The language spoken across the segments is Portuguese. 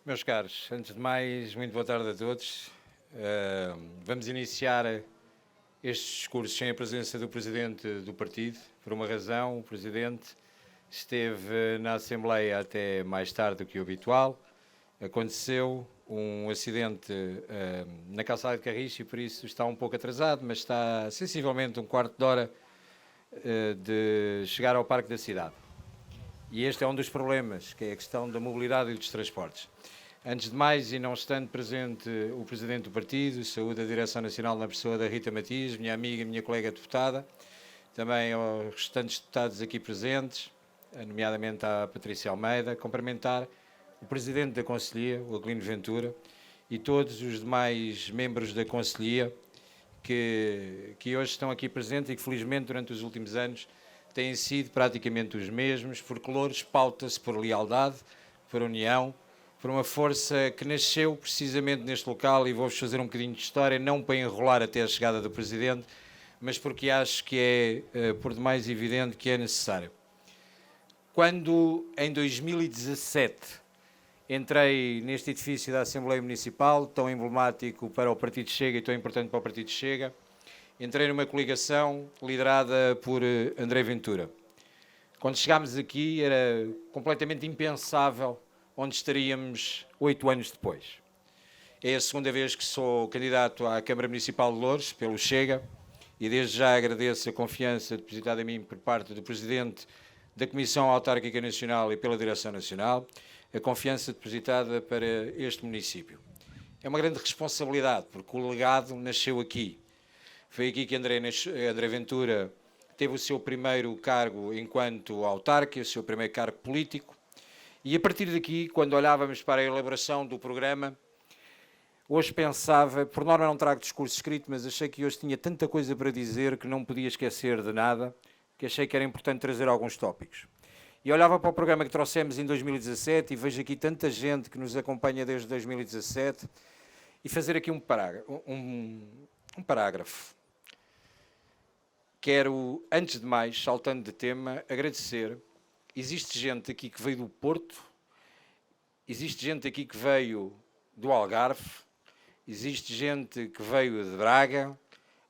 Meus caros, antes de mais, muito boa tarde a todos. Vamos iniciar este discurso sem a presença do Presidente do Partido. Por uma razão, o Presidente esteve na Assembleia até mais tarde do que o habitual. Aconteceu um acidente na calçada de Carris e por isso está um pouco atrasado, mas está sensivelmente um quarto de hora de chegar ao Parque da Cidade. E este é um dos problemas, que é a questão da mobilidade e dos transportes. Antes de mais, e não estando presente o Presidente do Partido, saúde a Direção Nacional na pessoa da Rita Matias, minha amiga e minha colega deputada, também aos restantes deputados aqui presentes, nomeadamente à Patrícia Almeida, cumprimentar o Presidente da Conselhia, o Aquilino Ventura, e todos os demais membros da Conselhia que hoje estão aqui presentes e que felizmente durante os últimos anos têm sido praticamente os mesmos, porque Loures pauta-se por lealdade, por união, por uma força que nasceu precisamente neste local, e vou-vos fazer um bocadinho de história, não para enrolar até a chegada do Presidente, mas porque acho que é por demais evidente que é necessário. Quando, em 2017, entrei neste edifício da Assembleia Municipal, tão emblemático para o Partido Chega e tão importante para o Partido Chega, entrei numa coligação liderada por André Ventura. Quando chegámos aqui era completamente impensável onde estaríamos 8 anos depois. É a segunda vez que sou candidato à Câmara Municipal de Loures, pelo Chega, e desde já agradeço a confiança depositada em mim por parte do Presidente da Comissão Autárquica Nacional e pela Direção Nacional, a confiança depositada para este município. É uma grande responsabilidade, porque o legado nasceu aqui. Foi aqui que André Ventura teve o seu primeiro cargo enquanto autarca, o seu primeiro cargo político, e a partir daqui, quando olhávamos para a elaboração do programa, hoje pensava, por norma não trago discurso escrito, mas achei que hoje tinha tanta coisa para dizer que não podia esquecer de nada, que achei que era importante trazer alguns tópicos. E olhava para o programa que trouxemos em 2017 e vejo aqui tanta gente que nos acompanha desde 2017 e fazer aqui um parágrafo. Quero, antes de mais, saltando de tema, agradecer. Existe gente aqui que veio do Porto, existe gente aqui que veio do Algarve, existe gente que veio de Braga,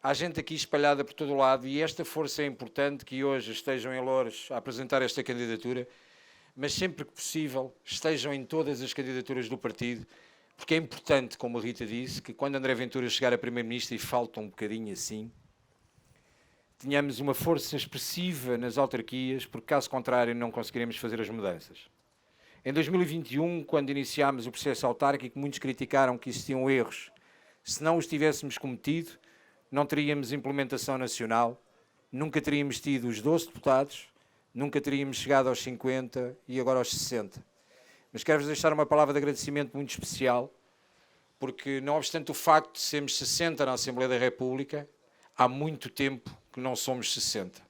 há gente aqui espalhada por todo o lado e esta força é importante que hoje estejam em Loures a apresentar esta candidatura, mas sempre que possível estejam em todas as candidaturas do partido, porque é importante, como a Rita disse, que quando André Ventura chegar a Primeiro-Ministro, e falta um bocadinho assim, tenhamos uma força expressiva nas autarquias, porque caso contrário não conseguiremos fazer as mudanças. Em 2021, quando iniciámos o processo autárquico, muitos criticaram que existiam erros. Se não os tivéssemos cometido, não teríamos implementação nacional, nunca teríamos tido os 12 deputados, nunca teríamos chegado aos 50 e agora aos 60. Mas quero-vos deixar uma palavra de agradecimento muito especial, porque não obstante o facto de sermos 60 na Assembleia da República, há muito tempo que não somos 60.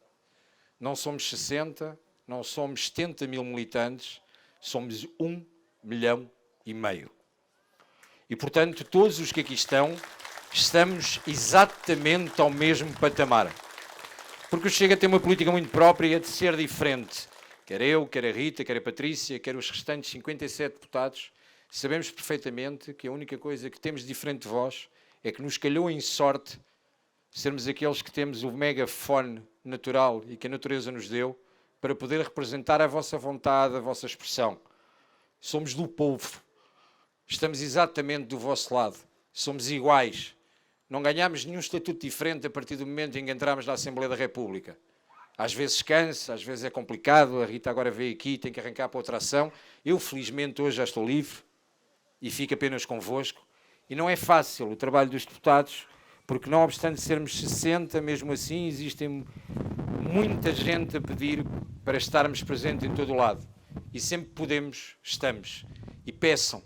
Não somos 60, não somos 70 mil militantes, somos 1,5 milhão. E, portanto, todos os que aqui estão, estamos exatamente ao mesmo patamar. Porque o Chega tem uma política muito própria de ser diferente. Quer eu, quer a Rita, quer a Patrícia, quer os restantes 57 deputados, sabemos perfeitamente que a única coisa que temos diferente de vós é que nos calhou em sorte sermos aqueles que temos o megafone natural e que a natureza nos deu para poder representar a vossa vontade, a vossa expressão. Somos do povo. Estamos exatamente do vosso lado. Somos iguais. Não ganhamos nenhum estatuto diferente a partir do momento em que entramos na Assembleia da República. Às vezes cansa, às vezes é complicado. A Rita agora veio aqui, tem que arrancar para outra ação. Eu, felizmente, hoje já estou livre e fico apenas convosco. E não é fácil o trabalho dos deputados, porque não obstante sermos 60, mesmo assim existem muita gente a pedir para estarmos presentes em todo o lado. E sempre podemos, estamos. E peçam,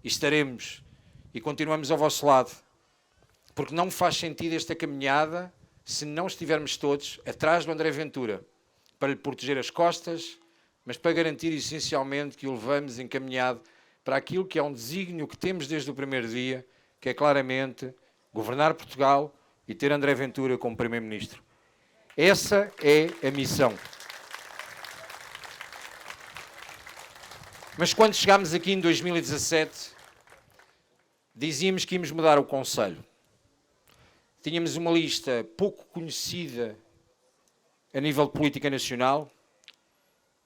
e estaremos, e continuamos ao vosso lado. Porque não faz sentido esta caminhada se não estivermos todos atrás do André Ventura, para lhe proteger as costas, mas para garantir essencialmente que o levamos encaminhado para aquilo que é um desígnio que temos desde o primeiro dia, que é claramente governar Portugal e ter André Ventura como Primeiro-Ministro. Essa é a missão. Mas quando chegámos aqui em 2017, dizíamos que íamos mudar o Conselho. Tínhamos uma lista pouco conhecida a nível de política nacional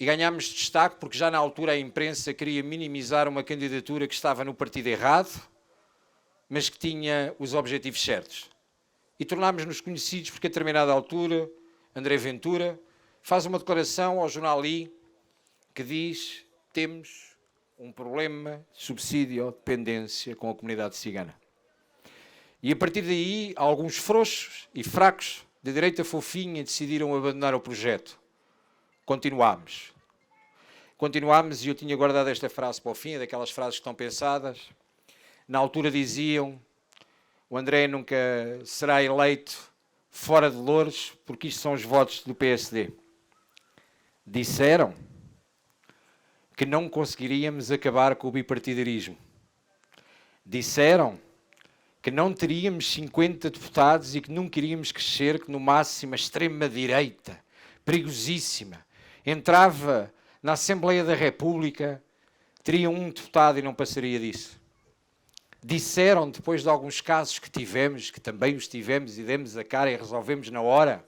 e ganhámos destaque porque já na altura a imprensa queria minimizar uma candidatura que estava no partido errado, mas que tinha os objetivos certos. E tornámos-nos conhecidos porque a determinada altura André Ventura faz uma declaração ao jornal I que diz: temos um problema de subsídio ou dependência com a comunidade cigana. E a partir daí, alguns frouxos e fracos de direita fofinha decidiram abandonar o projeto. Continuámos. Continuámos, e eu tinha guardado esta frase para o fim, daquelas frases que estão pensadas. Na altura diziam: o André nunca será eleito fora de Loures, porque isto são os votos do PSD. Disseram que não conseguiríamos acabar com o bipartidarismo. Disseram que não teríamos 50 deputados e que nunca iríamos crescer, que no máximo a extrema-direita, perigosíssima, entrava na Assembleia da República, teria um deputado e não passaria disso. Disseram, depois de alguns casos que tivemos, que também os tivemos e demos a cara e resolvemos na hora,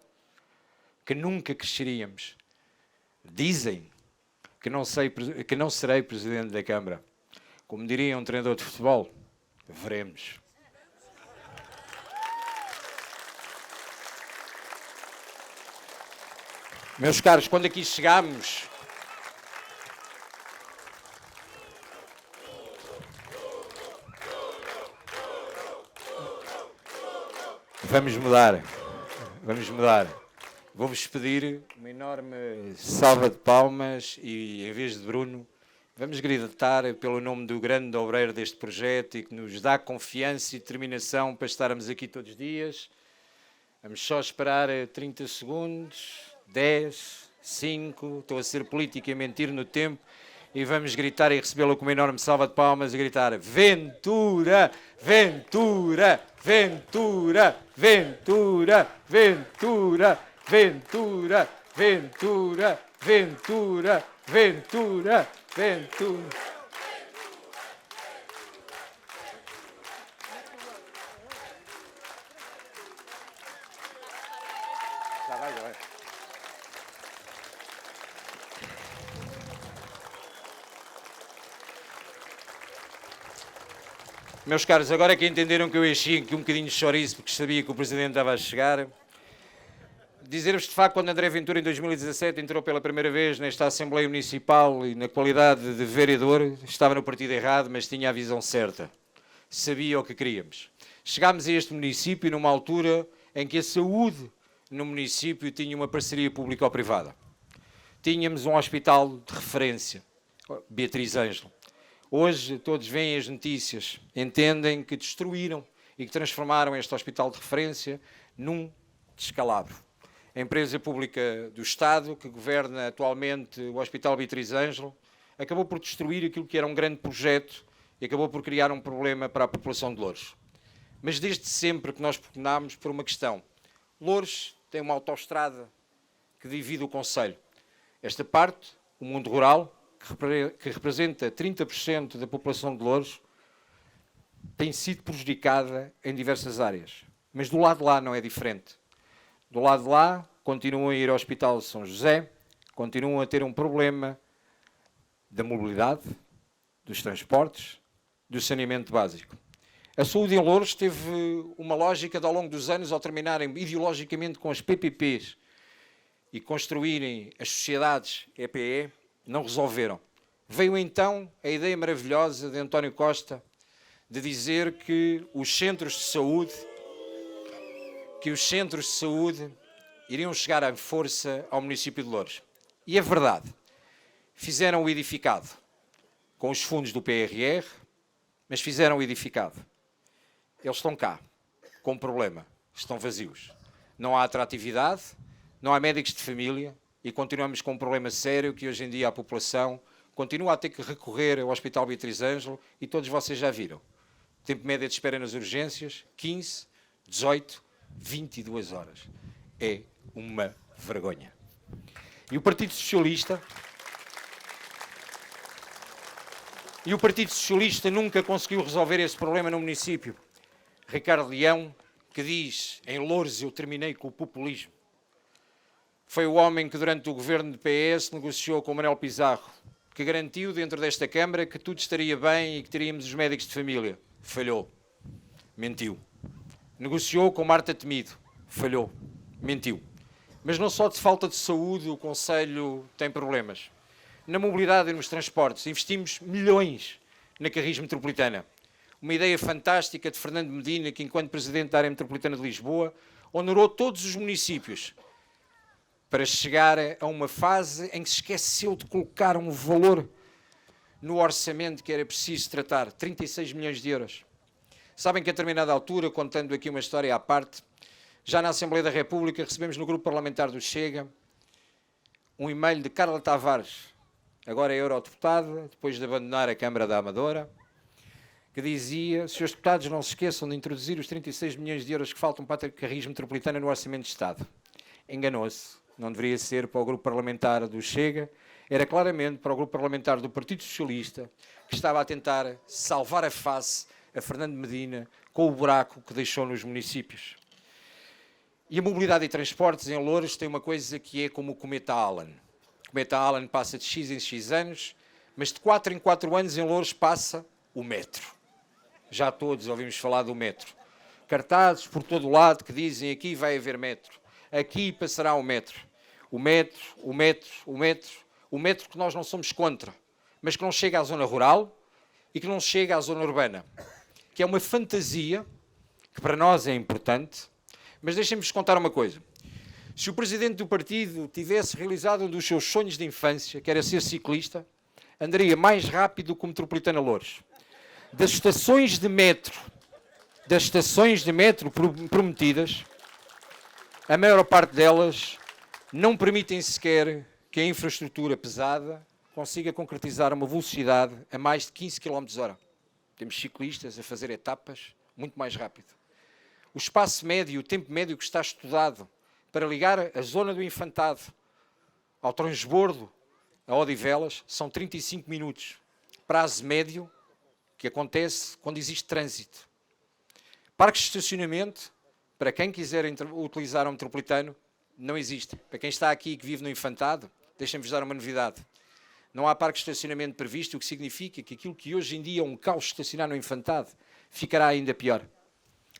que nunca cresceríamos. Dizem que não serei Presidente da Câmara. Como diria um treinador de futebol, veremos. Meus caros, quando aqui chegámos, vamos mudar. Vou-vos pedir uma enorme salva de palmas e, em vez de Bruno, vamos gritar pelo nome do grande obreiro deste projeto e que nos dá confiança e determinação para estarmos aqui todos os dias. Vamos só esperar 30 segundos, 10, 5, estou a ser político e a mentir no tempo, e vamos gritar e recebê-lo com uma enorme salva de palmas e gritar: Ventura, Ventura, Ventura, Ventura, Ventura, Ventura, Ventura, Ventura, Ventura, Ventura. Já vai. Meus caros, agora que entenderam que eu enchi aqui um bocadinho de chouriço porque sabia que o Presidente estava a chegar, dizer-vos de facto, quando André Ventura em 2017 entrou pela primeira vez nesta Assembleia Municipal e na qualidade de vereador, estava no partido errado, mas tinha a visão certa. Sabia o que queríamos. Chegámos a este município numa altura em que a saúde no município tinha uma parceria público-privada. Tínhamos um hospital de referência, Beatriz Ângelo. Hoje todos veem as notícias, entendem que destruíram e que transformaram este hospital de referência num descalabro. A empresa pública do Estado, que governa atualmente o Hospital Beatriz Ângelo, acabou por destruir aquilo que era um grande projeto e acabou por criar um problema para a população de Loures. Mas desde sempre que nós pugnámos por uma questão. Loures tem uma autoestrada que divide o concelho. Esta parte, o mundo rural, que representa 30% da população de Loures, tem sido prejudicada em diversas áreas. Mas do lado de lá não é diferente. Do lado de lá, continuam a ir ao Hospital de São José, continuam a ter um problema da mobilidade, dos transportes, do saneamento básico. A saúde em Loures teve uma lógica de, ao longo dos anos, ao terminarem ideologicamente com as PPPs e construírem as sociedades EPE, não resolveram. Veio então a ideia maravilhosa de António Costa de dizer que os centros de saúde iriam chegar à força ao município de Loures. E é verdade. Fizeram o edificado com os fundos do PRR, mas fizeram o edificado. Eles estão cá, com um problema. Estão vazios. Não há atratividade, não há médicos de família e continuamos com um problema sério que hoje em dia a população continua a ter que recorrer ao Hospital Beatriz Ângelo e todos vocês já viram. Tempo médio de espera nas urgências, 15, 18, 22 horas. É uma vergonha. E o Partido Socialista E o Partido Socialista nunca conseguiu resolver esse problema no município. Ricardo Leão, que diz, em Loures eu terminei com o populismo. Foi o homem que durante o governo de PS negociou com o Manuel Pizarro, que garantiu dentro desta Câmara que tudo estaria bem e que teríamos os médicos de família. Falhou. Mentiu. Negociou com Marta Temido. Falhou. Mentiu. Mas não só de falta de saúde o Conselho tem problemas. Na mobilidade e nos transportes investimos milhões na Carris Metropolitana. Uma ideia fantástica de Fernando Medina, que enquanto Presidente da Área Metropolitana de Lisboa, honorou todos os municípios para chegar a uma fase em que se esqueceu de colocar um valor no orçamento que era preciso tratar, 36 milhões de euros. Sabem que a determinada altura, contando aqui uma história à parte, já na Assembleia da República recebemos no grupo parlamentar do Chega um e-mail de Carla Tavares, agora é eurodeputada, depois de abandonar a Câmara da Amadora, que dizia: senhores deputados, não se esqueçam de introduzir os 36 milhões de euros que faltam para a Carris Metropolitana no Orçamento de Estado. Enganou-se. Não deveria ser para o grupo parlamentar do Chega, era claramente para o grupo parlamentar do Partido Socialista, que estava a tentar salvar a face a Fernando Medina com o buraco que deixou nos municípios. E a mobilidade e transportes em Loures tem uma coisa que é como o cometa Allen. O cometa Allen passa de X em X anos, mas de 4 em 4 anos em Loures passa o metro. Já todos ouvimos falar do metro. Cartazes por todo o lado que dizem: aqui vai haver metro, aqui passará o metro. O metro que nós não somos contra, mas que não chega à zona rural e que não chega à zona urbana. Que é uma fantasia, que para nós é importante, mas deixem-me-vos contar uma coisa. Se o presidente do partido tivesse realizado um dos seus sonhos de infância, que era ser ciclista, andaria mais rápido que o Metropolitana Loures. Das estações de metro prometidas, a maior parte delas não permitem sequer que a infraestrutura pesada consiga concretizar uma velocidade a mais de 15 km/h. Temos ciclistas a fazer etapas muito mais rápido. O espaço médio, o tempo médio que está estudado para ligar a zona do Infantado ao transbordo a Odivelas são 35 minutos. Prazo médio que acontece quando existe trânsito. Parques de estacionamento, para quem quiser utilizar o metropolitano, não existe. Para quem está aqui e que vive no Infantado, deixem-vos dar uma novidade. Não há parque de estacionamento previsto, o que significa que aquilo que hoje em dia é um caos estacionar no Infantado ficará ainda pior.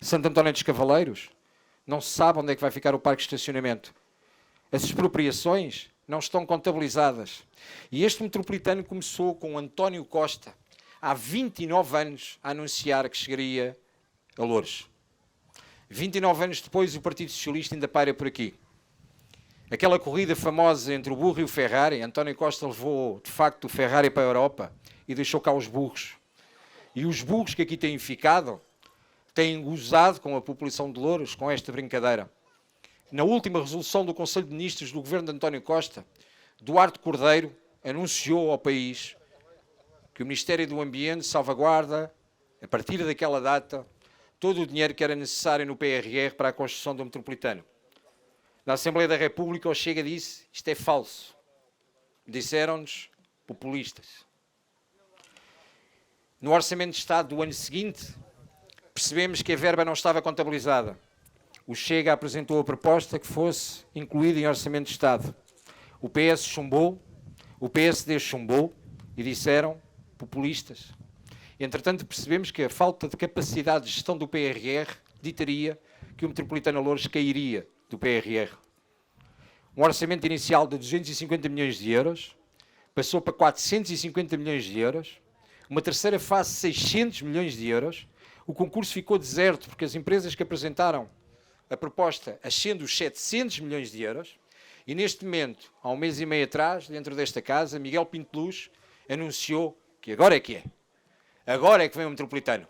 Santo António dos Cavaleiros, não se sabe onde é que vai ficar o parque de estacionamento. As expropriações não estão contabilizadas. E este metropolitano começou com António Costa, há 29 anos, a anunciar que chegaria a Loures. 29 anos depois, o Partido Socialista ainda paira por aqui. Aquela corrida famosa entre o burro e o Ferrari, António Costa levou, de facto, o Ferrari para a Europa e deixou cá os burros. E os burros que aqui têm ficado têm gozado com a população de Loures com esta brincadeira. Na última resolução do Conselho de Ministros do governo de António Costa, Duarte Cordeiro anunciou ao país que o Ministério do Ambiente salvaguarda, a partir daquela data, todo o dinheiro que era necessário no PRR para a construção do metropolitano. Na Assembleia da República, o Chega disse: isto é falso. Disseram-nos populistas. No Orçamento de Estado do ano seguinte, percebemos que a verba não estava contabilizada. O Chega apresentou a proposta que fosse incluída em Orçamento de Estado. O PS chumbou, o PSD chumbou e disseram populistas. Entretanto, percebemos que a falta de capacidade de gestão do PRR ditaria que o Metropolitano Loures cairia do PRR. Um orçamento inicial de 250 milhões de euros, passou para 450 milhões de euros, uma terceira fase 600 milhões de euros, o concurso ficou deserto porque as empresas que apresentaram a proposta ascendem os 700 milhões de euros e neste momento, há um mês e meio atrás, dentro desta casa, Miguel Pinto Luz anunciou que agora é que é. Agora é que vem o metropolitano.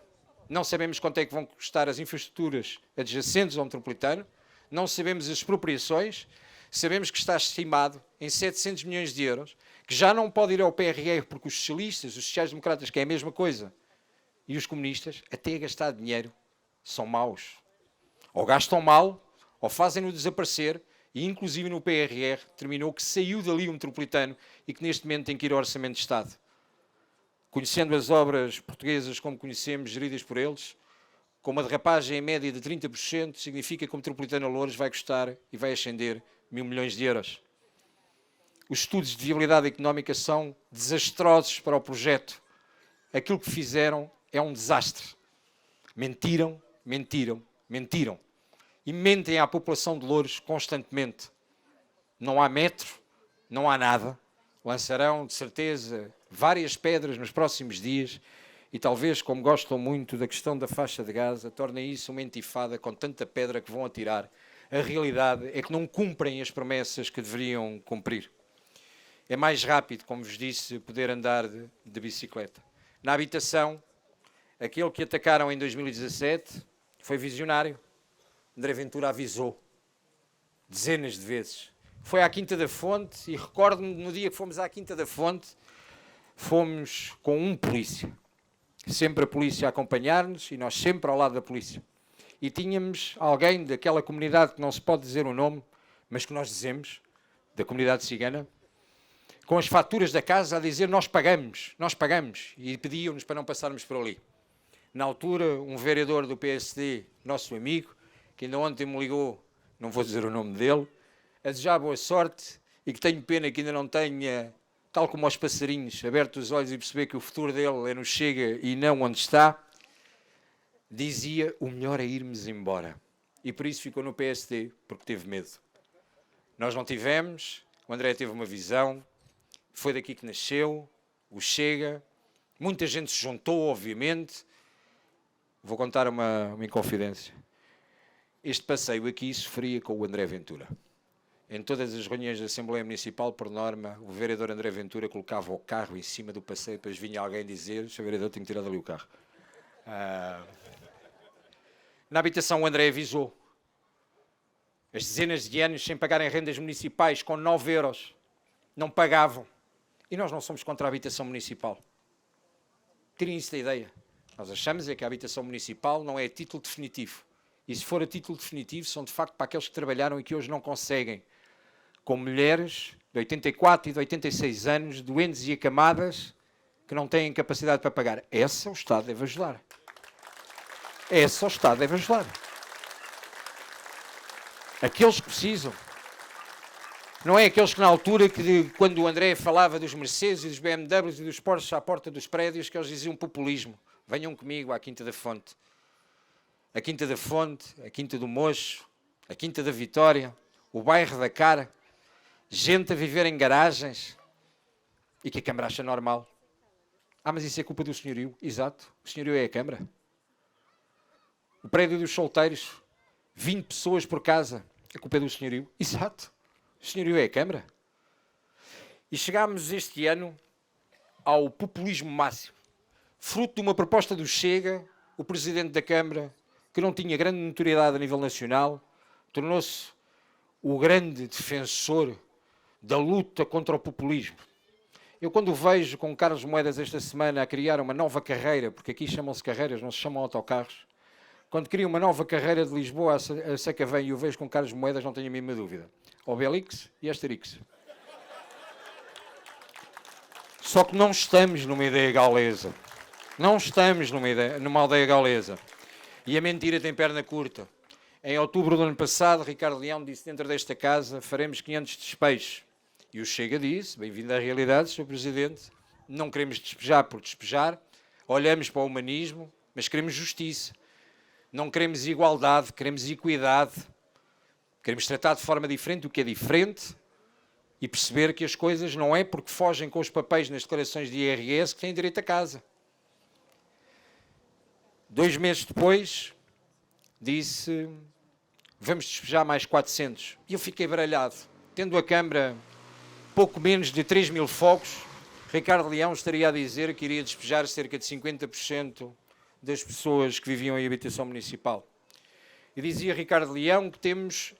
Não sabemos quanto é que vão custar as infraestruturas adjacentes ao metropolitano, não sabemos as expropriações, sabemos que está estimado em 700 milhões de euros, que já não pode ir ao PRR porque os socialistas, os sociais-democratas, que é a mesma coisa, e os comunistas, até a gastar dinheiro, são maus. Ou gastam mal, ou fazem-no desaparecer, e inclusive no PRR terminou que saiu dali o metropolitano e que neste momento tem que ir ao Orçamento de Estado. conhecendo as obras portuguesas como conhecemos, geridas por eles, com uma derrapagem em média de 30%, significa que o Metropolitano Loures vai custar e vai ascender 1.000 milhões de euros. Os estudos de viabilidade económica são desastrosos para o projeto. Aquilo que fizeram é um desastre. Mentiram, mentiram, mentiram. E mentem à população de Loures constantemente. Não há metro, não há nada. Lançarão, de certeza, várias pedras nos próximos dias e talvez, como gostam muito da questão da faixa de Gaza, tornem isso uma intifada com tanta pedra que vão atirar. A realidade é que não cumprem as promessas que deveriam cumprir. É mais rápido, como vos disse, poder andar de bicicleta. Na habitação, aquele que atacaram em 2017 foi visionário. André Ventura avisou dezenas de vezes. Foi à Quinta da Fonte e recordo-me no dia que fomos à Quinta da Fonte, fomos com um polícia. Sempre a polícia a acompanhar-nos e nós sempre ao lado da polícia. E tínhamos alguém daquela comunidade que não se pode dizer o nome, mas que nós dizemos, da comunidade cigana, com as faturas da casa a dizer nós pagamos, e pediam-nos para não passarmos por ali. Na altura, um vereador do PSD, nosso amigo, que ainda ontem me ligou, não vou dizer o nome dele, a desejar boa sorte e que tenho pena que ainda não tenha, tal como aos passarinhos, aberto os olhos e perceber que o futuro dele é no Chega e não onde está, dizia o melhor é irmos embora. E por isso ficou no PSD, porque teve medo. Nós não tivemos, o André teve uma visão, foi daqui que nasceu, o Chega, muita gente se juntou, obviamente. Vou contar uma inconfidência. Este passeio aqui sofria com o André Ventura. Em todas as reuniões da Assembleia Municipal, por norma, o vereador André Ventura colocava o carro em cima do passeio, depois vinha alguém dizer, Sr. vereador, tenho que tirar dali o carro. Na habitação o André avisou. As dezenas de anos sem pagarem rendas municipais com 9 euros. Não pagavam. E nós não somos contra a habitação municipal. Tirem isso da ideia. Nós achamos é que a habitação municipal não é a título definitivo. E se for a título definitivo, são de facto para aqueles que trabalharam e que hoje não conseguem. Com mulheres de 84 e de 86 anos, doentes e acamadas, que não têm capacidade para pagar. Essa o Estado deve ajudar. Essa o Estado deve ajudar. Aqueles que precisam. Não é aqueles que na altura, quando o André falava dos Mercedes e dos BMWs e dos Porsche à porta dos prédios, que eles diziam populismo. Venham comigo à Quinta da Fonte. A Quinta da Fonte, a Quinta do Mocho, a Quinta da Vitória, o bairro da Cara, gente a viver em garagens e que a Câmara acha normal. Mas isso é culpa do senhorio. Exato, o senhorio é a Câmara. O prédio dos solteiros, 20 pessoas por casa, a culpa é do senhorio. Exato. O senhorio é a Câmara. E chegámos este ano ao populismo máximo. Fruto de uma proposta do Chega, o Presidente da Câmara, que não tinha grande notoriedade a nível nacional, tornou-se o grande defensor da luta contra o populismo. Eu quando o vejo com Carlos Moedas esta semana a criar uma nova carreira, porque aqui chamam-se carreiras, não se chamam autocarros, quando cria uma nova carreira de Lisboa a Sacavém e o vejo com Carlos Moedas, não tenho a mínima dúvida. Obelix e Asterix. Só que não estamos numa ideia gaulesa. Não estamos numa aldeia gaulesa. E a mentira tem perna curta. Em outubro do ano passado, Ricardo Leão disse dentro desta casa, faremos 500 despejos. E o Chega disse, bem-vindo à realidade, Sr. Presidente, não queremos despejar por despejar, olhamos para o humanismo, mas queremos justiça. Não queremos igualdade, queremos equidade. Queremos tratar de forma diferente o que é diferente e perceber que as coisas não é porque fogem com os papéis nas declarações de IRS que têm direito a casa. 2 meses depois, disse, vamos despejar mais 400. E eu fiquei baralhado. Tendo a Câmara pouco menos de 3.000 fogos, Ricardo Leão estaria a dizer que iria despejar cerca de 50% das pessoas que viviam em habitação municipal. E dizia Ricardo Leão que temos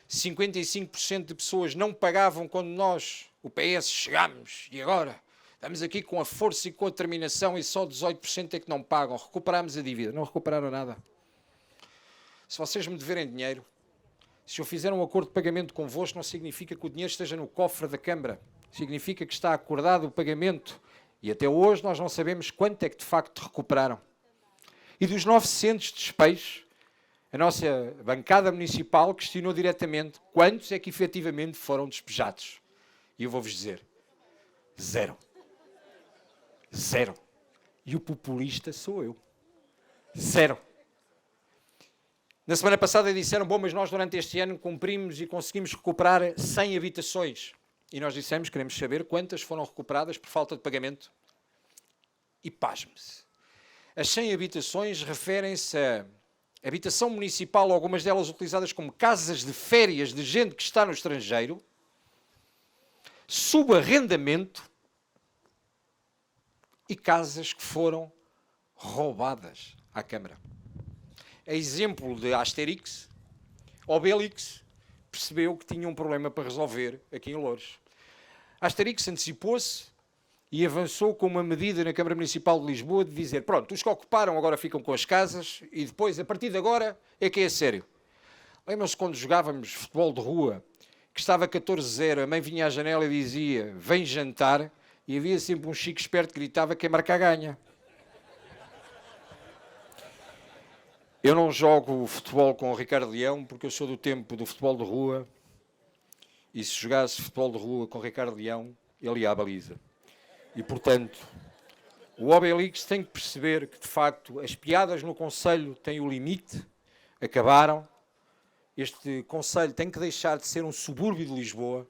55% de pessoas não pagavam quando nós, o PS, chegámos. E agora? Estamos aqui com a força e com a determinação e só 18% é que não pagam. Recuperámos a dívida. Não recuperaram nada. Se vocês me deverem dinheiro, se eu fizer um acordo de pagamento convosco, não significa que o dinheiro esteja no cofre da Câmara. Significa que está acordado o pagamento E até hoje nós não sabemos quanto é que de facto recuperaram. E dos 900 despejos, a nossa bancada municipal questionou diretamente quantos é que efetivamente foram despejados. E eu vou-vos dizer, 0. 0. E o populista sou eu. 0. Na semana passada disseram, bom, mas nós durante este ano cumprimos e conseguimos recuperar 100 habitações. E nós dissemos, queremos saber quantas foram recuperadas por falta de pagamento. E pasme-se. As 100 habitações referem-se a habitação municipal, algumas delas utilizadas como casas de férias de gente que está no estrangeiro, subarrendamento e casas que foram roubadas à Câmara. A exemplo de Asterix, Obelix percebeu que tinha um problema para resolver aqui em Loures. Asterix antecipou-se e avançou com uma medida na Câmara Municipal de Lisboa de dizer, pronto, os que ocuparam agora ficam com as casas e depois, a partir de agora, é que é sério. Lembram-se quando jogávamos futebol de rua, que estava 14-0, a mãe vinha à janela e dizia, vem jantar, e havia sempre um chico esperto que gritava, quem marca ganha. Eu não jogo futebol com o Ricardo Leão, porque eu sou do tempo do futebol de rua, e se jogasse futebol de rua com o Ricardo Leão, ele ia à baliza. E, portanto, o Obelix tem que perceber que, de facto, as piadas no Conselho têm o limite, acabaram. Este Conselho tem que deixar de ser um subúrbio de Lisboa.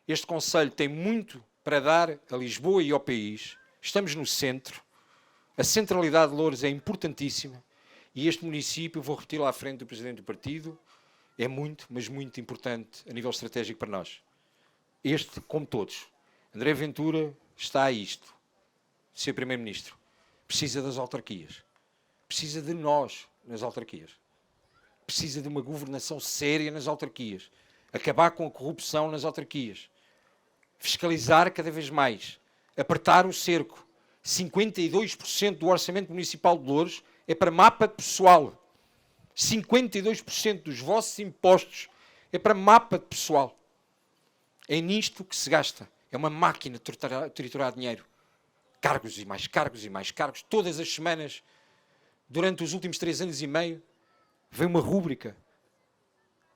Este Conselho tem muito para dar a Lisboa e ao país. Estamos no centro. A centralidade de Loures é importantíssima. E este município, vou repetir lá à frente do Presidente do Partido, é muito, mas muito importante a nível estratégico para nós. Este, como todos. André Ventura está a isto. Ser Primeiro-Ministro. Precisa das autarquias. Precisa de nós nas autarquias. Precisa de uma governação séria nas autarquias. Acabar com a corrupção nas autarquias. Fiscalizar cada vez mais. Apertar o cerco. 52% do orçamento municipal de Loures é para mapa de pessoal. 52% dos vossos impostos é para mapa de pessoal. É nisto que se gasta. É uma máquina de triturar dinheiro. Cargos e mais cargos e mais cargos. Todas as semanas, durante os últimos 3 anos e meio, vem uma rúbrica.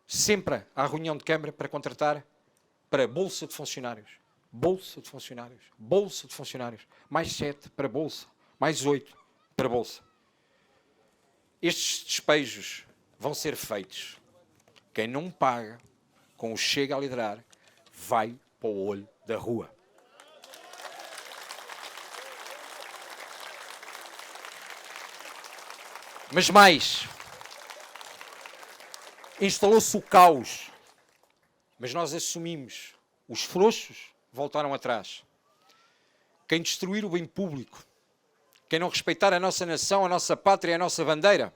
Sempre à reunião de Câmara para contratar para Bolsa de Funcionários. Bolsa de Funcionários. Bolsa de Funcionários. Mais 7 para Bolsa. Mais 8 para Bolsa. Estes despejos vão ser feitos. Quem não paga, com o Chega a liderar, vai para o olho da rua. Mas mais, instalou-se o caos, mas nós assumimos. Os frouxos voltaram atrás. Quem destruir o bem público, quem não respeitar a nossa nação, a nossa pátria, a nossa bandeira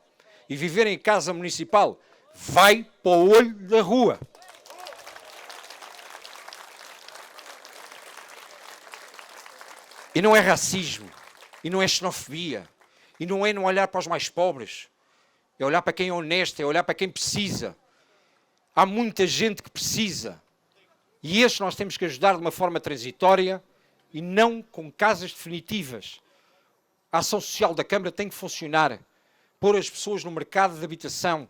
e viver em casa municipal, vai para o olho da rua. E não é racismo, e não é xenofobia, e não é não olhar para os mais pobres, é olhar para quem é honesto, é olhar para quem precisa. Há muita gente que precisa, e estes nós temos que ajudar de uma forma transitória e não com casas definitivas. A ação social da Câmara tem que funcionar, pôr as pessoas no mercado de habitação,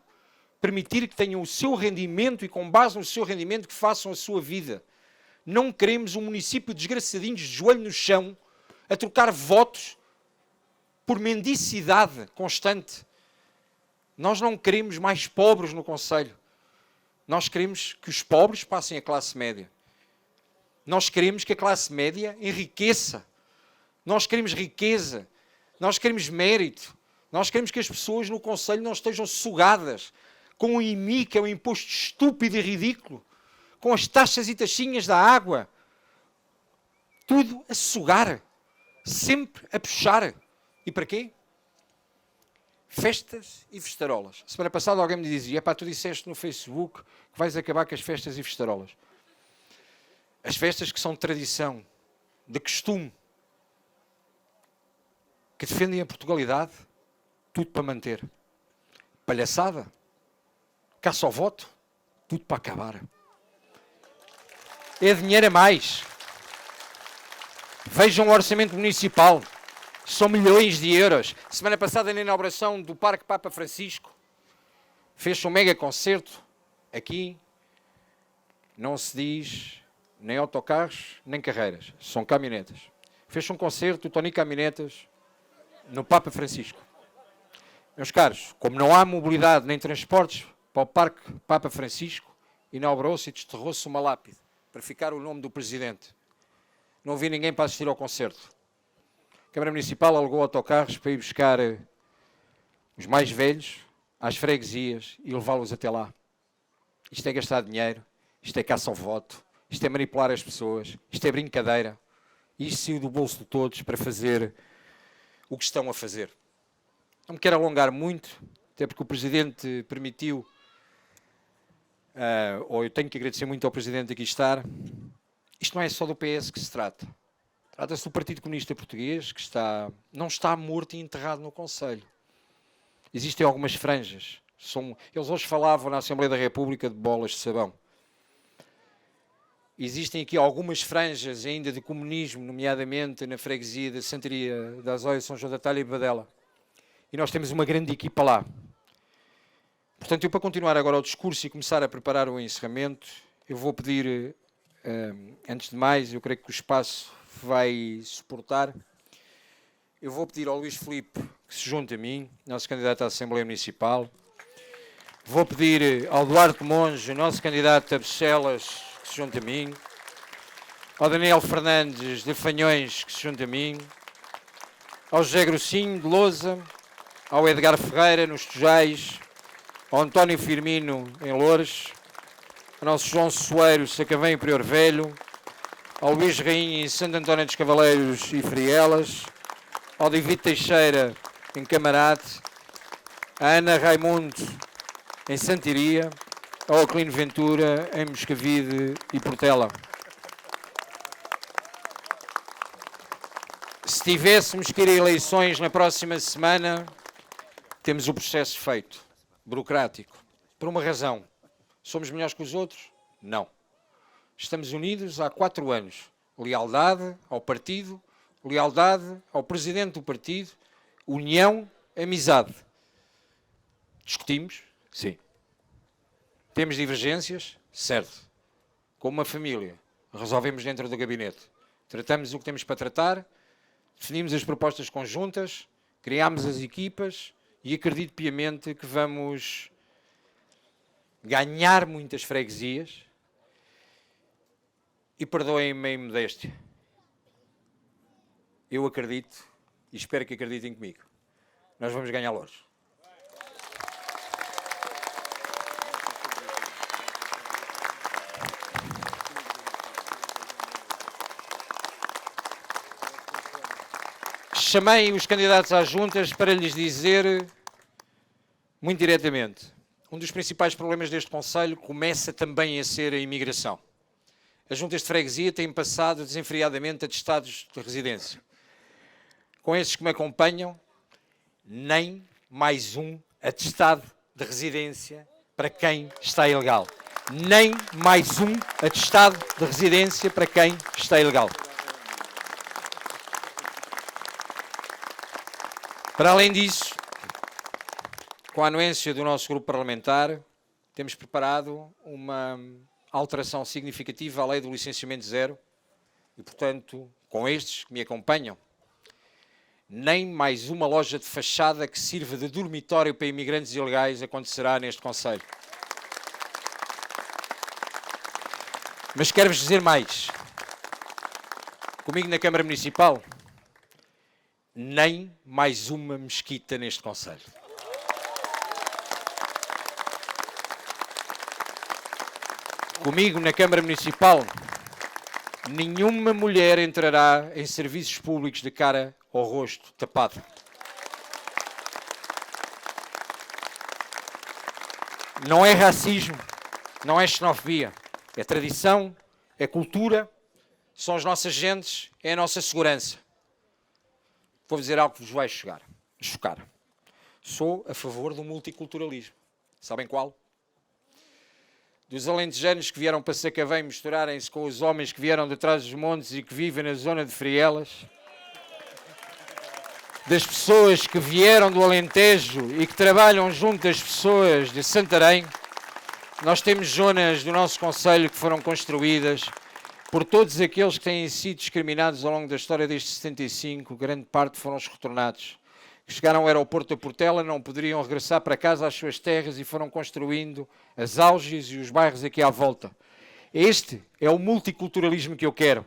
permitir que tenham o seu rendimento e com base no seu rendimento que façam a sua vida. Não queremos um município de desgraçadinhos de joelho no chão a trocar votos por mendicidade constante. Nós não queremos mais pobres no Conselho. Nós queremos que os pobres passem a classe média. Nós queremos que a classe média enriqueça. Nós queremos riqueza. Nós queremos mérito. Nós queremos que as pessoas no Conselho não estejam sugadas com o IMI, que é um imposto estúpido e ridículo, com as taxas e taxinhas da água. Tudo a sugar. Sempre a puxar. E para quê? Festas e festarolas. Semana passada alguém me dizia, tu disseste no Facebook que vais acabar com as festas e festarolas. As festas que são de tradição, de costume, que defendem a Portugalidade, tudo para manter. Palhaçada, caça ao voto, tudo para acabar. É dinheiro a mais. Vejam o orçamento municipal. São milhões de euros. Semana passada, na inauguração do Parque Papa Francisco, fez-se um mega concerto. Aqui não se diz nem autocarros, nem carreiras. São caminhonetas. Fez-se um concerto, o Tony Caminhonetas, no Papa Francisco. Meus caros, como não há mobilidade nem transportes para o Parque Papa Francisco, inaugurou-se e desterrou-se uma lápide para ficar o nome do Presidente. Não ouvi ninguém para assistir ao concerto. A Câmara Municipal alugou autocarros para ir buscar os mais velhos às freguesias e levá-los até lá. Isto é gastar dinheiro, isto é caça ao voto, isto é manipular as pessoas, isto é brincadeira. Isto saiu do bolso de todos para fazer o que estão a fazer. Não me quero alongar muito, até porque o Presidente permitiu, ou eu tenho que agradecer muito ao Presidente aqui estar. Isto não é só do PS que se trata. Trata-se do Partido Comunista Português, que não está morto e enterrado no Conselho. Existem algumas franjas. Eles hoje falavam na Assembleia da República de bolas de sabão. Existem aqui algumas franjas ainda de comunismo, nomeadamente na freguesia da Santaria da Azóia, São João da Talha e Badela. E nós temos uma grande equipa lá. Portanto, eu para continuar agora o discurso e começar a preparar o encerramento, eu vou pedir, antes de mais, eu creio que o espaço vai suportar, eu vou pedir ao Luís Filipe que se junte a mim, nosso candidato à Assembleia Municipal. Vou pedir ao Duarte Monge, nosso candidato a Bruxelas, que se junte a mim. Ao Daniel Fernandes de Fanhões, que se junte a mim. Ao José Grossinho de Lousa. Ao Edgar Ferreira, nos Tujais. Ao António Firmino, em Loures. Ao nosso João Soeiro, Sacavém e Prior Velho. Ao Luís Rainha, em Santo António dos Cavaleiros e Frielas. Ao David Teixeira, em Camarate. A Ana Raimundo, em Santiria. Ao Aquilino Ventura, em Moscavide e Portela. Se tivéssemos que ir a eleições na próxima semana, temos o processo feito, burocrático. Por uma razão. Somos melhores que os outros? Não. Estamos unidos há 4 anos. Lealdade ao partido, lealdade ao presidente do partido, união, amizade. Discutimos? Sim. Temos divergências? Certo. Como uma família. Resolvemos dentro do gabinete. Tratamos o que temos para tratar, definimos as propostas conjuntas, criámos as equipas e acredito piamente que vamos ganhar muitas freguesias. E perdoem-me a imodéstia. Eu acredito e espero que acreditem comigo. Nós vamos ganhar Loures. Chamei os candidatos às juntas para lhes dizer, muito diretamente, um dos principais problemas deste Conselho começa também a ser a imigração. As juntas de freguesia têm passado desenfreadamente atestados de residência. Com esses que me acompanham, nem mais um atestado de residência para quem está ilegal. Nem mais um atestado de residência para quem está ilegal. Para além disso, com a anuência do nosso grupo parlamentar, temos preparado uma alteração significativa à lei do licenciamento zero e, portanto, com estes que me acompanham, nem mais uma loja de fachada que sirva de dormitório para imigrantes ilegais acontecerá neste Conselho. Mas quero-vos dizer mais. Comigo na Câmara Municipal, nem mais uma mesquita neste Conselho. Comigo na Câmara Municipal, nenhuma mulher entrará em serviços públicos de cara ao rosto tapado. Não é racismo, não é xenofobia, é tradição, é cultura, são as nossas gentes, é a nossa segurança. Vou dizer algo que vos vai chocar. Sou a favor do multiculturalismo. Sabem qual? dos alentejanos que vieram para Sacavém misturarem-se com os homens que vieram de trás dos montes e que vivem na zona de Frielas, das pessoas que vieram do Alentejo e que trabalham junto das pessoas de Santarém. Nós temos zonas do nosso concelho que foram construídas por todos aqueles que têm sido discriminados ao longo da história desde 75, grande parte foram os retornados, que chegaram ao aeroporto da Portela, não poderiam regressar para casa às suas terras e foram construindo as auges e os bairros aqui à volta. Este é o multiculturalismo que eu quero.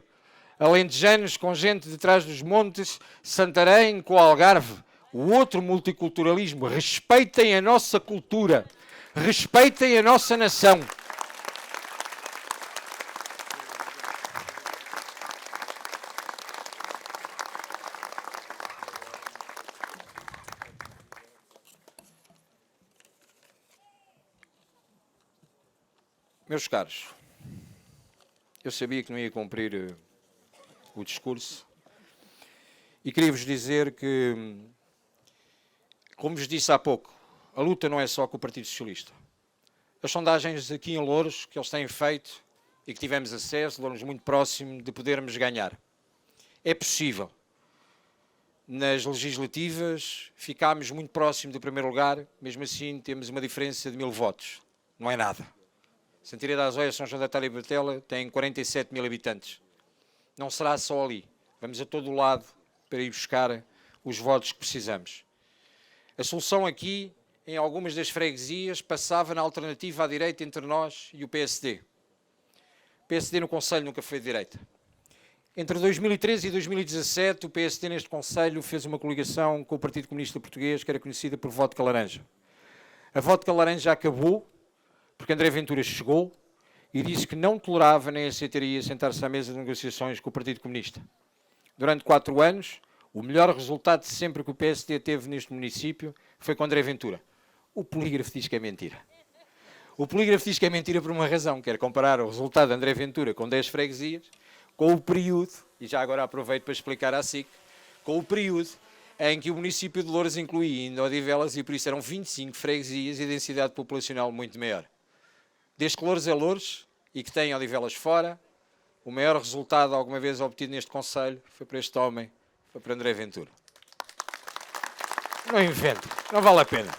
Alentejanos com gente de trás dos montes, Santarém com o Algarve. O outro multiculturalismo. Respeitem a nossa cultura. Respeitem a nossa nação. Meus caros, eu sabia que não ia cumprir o discurso e queria-vos dizer que, como vos disse há pouco, a luta não é só com o Partido Socialista. As sondagens aqui em Louros, que eles têm feito e que tivemos acesso, Louros muito próximo de podermos ganhar. É possível. Nas legislativas ficámos muito próximo do primeiro lugar, mesmo assim temos uma diferença de 1000 votos. Não é nada. Santarém da Azóia, São João da Talha e Bertela tem 47 mil habitantes. Não será só ali. Vamos a todo o lado para ir buscar os votos que precisamos. A solução aqui, em algumas das freguesias, passava na alternativa à direita entre nós e o PSD. O PSD no Conselho nunca foi de direita. Entre 2013 e 2017, o PSD neste Conselho fez uma coligação com o Partido Comunista Português, que era conhecida por Vodka Laranja. A Vodka Laranja acabou, porque André Ventura chegou e disse que não tolerava nem aceitaria sentar-se à mesa de negociações com o Partido Comunista. Durante 4 anos, o melhor resultado de sempre que o PSD teve neste município foi com André Ventura. O polígrafo diz que é mentira. O polígrafo diz que é mentira por uma razão, quer comparar o resultado de André Ventura com 10 freguesias, com o período, e já agora aproveito para explicar à SIC, com o período em que o município de Louros incluía ainda Odivelas e por isso eram 25 freguesias e densidade populacional muito maior. Desde que Louros é Louros e que tem Odivelas fora, o maior resultado alguma vez obtido neste Conselho foi para este homem, foi para André Ventura. Não invento, não vale a pena.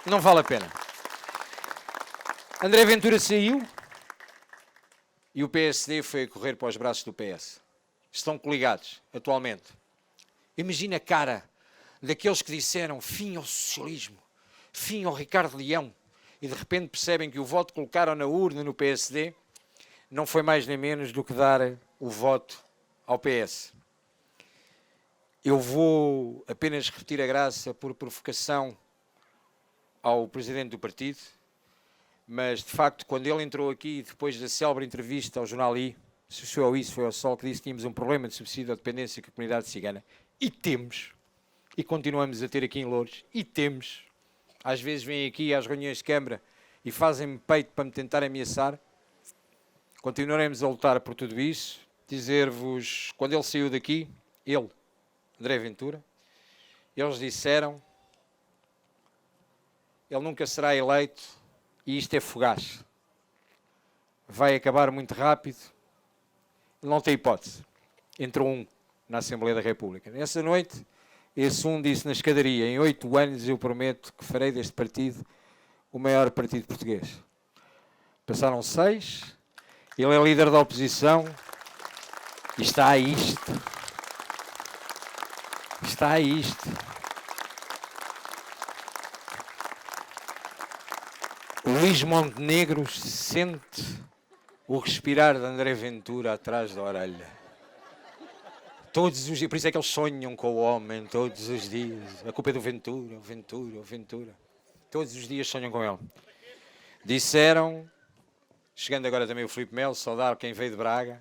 Não vale a pena. André Ventura saiu e o PSD foi a correr para os braços do PS. Estão coligados, atualmente. Imagina a cara daqueles que disseram fim ao socialismo, fim ao Ricardo Leão, e de repente percebem que o voto que colocaram na urna no PSD não foi mais nem menos do que dar o voto ao PS. Eu vou apenas repetir a graça por provocação ao presidente do partido, mas de facto quando ele entrou aqui, depois da célebre entrevista ao jornal I, se foi ao Isso, foi ao Sol, que disse que tínhamos um problema de subsídio à dependência com a comunidade cigana, e temos, e continuamos a ter aqui em Louros, e temos. Às vezes vêm aqui às reuniões de Câmara e fazem-me peito para me tentar ameaçar. Continuaremos a lutar por tudo isso. Dizer-vos, quando ele saiu daqui, ele, André Ventura, eles disseram, ele nunca será eleito e isto é fugaz. Vai acabar muito rápido. Ele não tem hipótese. Entrou um na Assembleia da República. Nessa noite, esse um disse na escadaria, em 8 anos eu prometo que farei deste partido o maior partido português. Passaram 6, ele é líder da oposição e está a isto. Está a isto. O Luís Montenegro sente o respirar de André Ventura atrás da orelha. Todos os dias, por isso é que eles sonham com o homem todos os dias. A culpa é do Ventura, o Ventura, o Ventura. Todos os dias sonham com ele. Disseram, chegando agora também o Filipe Melo, saudar quem veio de Braga,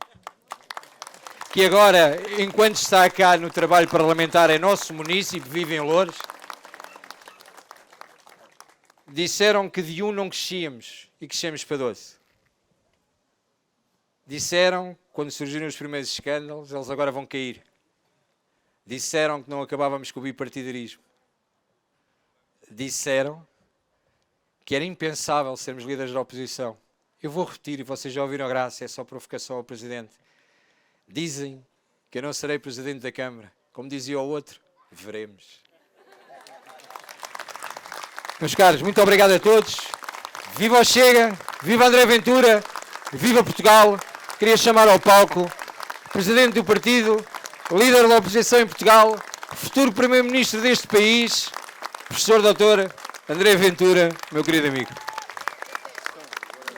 que agora, enquanto está cá no trabalho parlamentar, é nosso munícipe, vive em Louros. Disseram que de 1 não crescíamos e crescemos para 12. Disseram, quando surgiram os primeiros escândalos, eles agora vão cair. Disseram que não acabávamos com o bipartidarismo. Disseram que era impensável sermos líderes da oposição. Eu vou repetir, e vocês já ouviram a graça, é só provocação ao Presidente. Dizem que eu não serei Presidente da Câmara. Como dizia o outro, veremos. Meus caros, muito obrigado a todos. Viva o Chega, viva André Ventura, viva Portugal. Queria chamar ao palco o Presidente do Partido, líder da oposição em Portugal, futuro Primeiro-Ministro deste país, professor Dr. André Ventura, meu querido amigo.